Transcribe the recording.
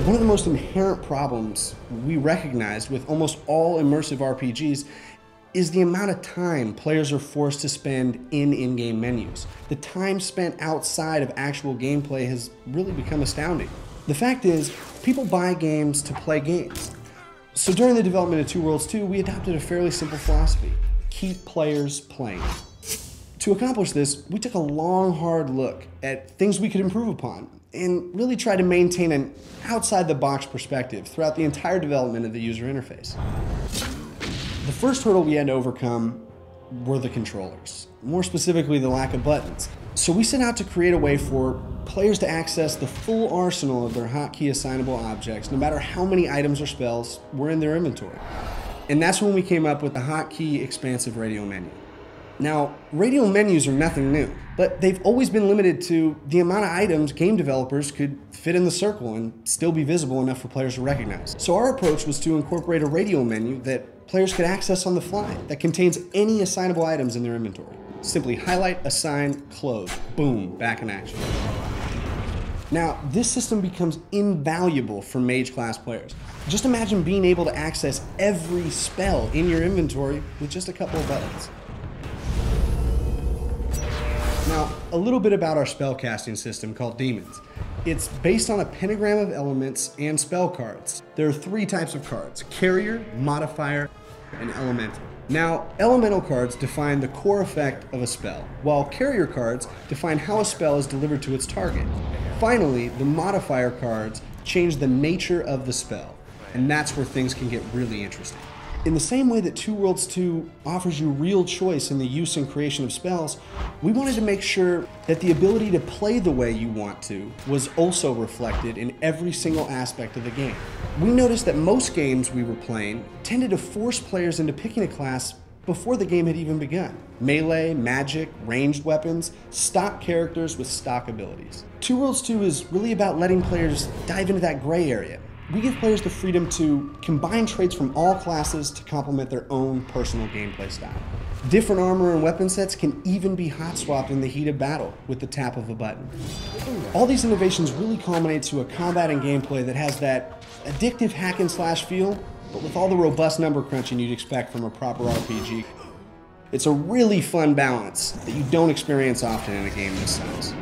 One of the most inherent problems we recognized with almost all immersive RPGs is the amount of time players are forced to spend in in-game menus. The time spent outside of actual gameplay has really become astounding. The fact is, people buy games to play games. So during the development of Two Worlds 2, we adopted a fairly simple philosophy: keep players playing. To accomplish this, we took a long, hard look at things we could improve upon and really tried to maintain an outside-the-box perspective throughout the entire development of the user interface. The first hurdle we had to overcome were the controllers, more specifically the lack of buttons. So we set out to create a way for players to access the full arsenal of their hotkey assignable objects, no matter how many items or spells were in their inventory. And that's when we came up with the hotkey expansive radio menu. Now, radio menus are nothing new, but they've always been limited to the amount of items game developers could fit in the circle and still be visible enough for players to recognize. So our approach was to incorporate a radio menu that players could access on the fly that contains any assignable items in their inventory. Simply highlight, assign, close, boom, back in action. Now, this system becomes invaluable for mage class players. Just imagine being able to access every spell in your inventory with just a couple of buttons. Now, a little bit about our spellcasting system called Demons. It's based on a pentagram of elements and spell cards. There are three types of cards: Carrier, Modifier, and Elemental. Now, Elemental cards define the core effect of a spell, while Carrier cards define how a spell is delivered to its target. Finally, the Modifier cards change the nature of the spell, and that's where things can get really interesting. In the same way that Two Worlds 2 offers you real choice in the use and creation of spells, we wanted to make sure that the ability to play the way you want to was also reflected in every single aspect of the game. We noticed that most games we were playing tended to force players into picking a class before the game had even begun. Melee, magic, ranged weapons, stock characters with stock abilities. Two Worlds 2 is really about letting players dive into that gray area. We give players the freedom to combine traits from all classes to complement their own personal gameplay style. Different armor and weapon sets can even be hot swapped in the heat of battle with the tap of a button. All these innovations really culminate to a combat and gameplay that has that addictive hack and slash feel, but with all the robust number crunching you'd expect from a proper RPG. It's a really fun balance that you don't experience often in a game this size.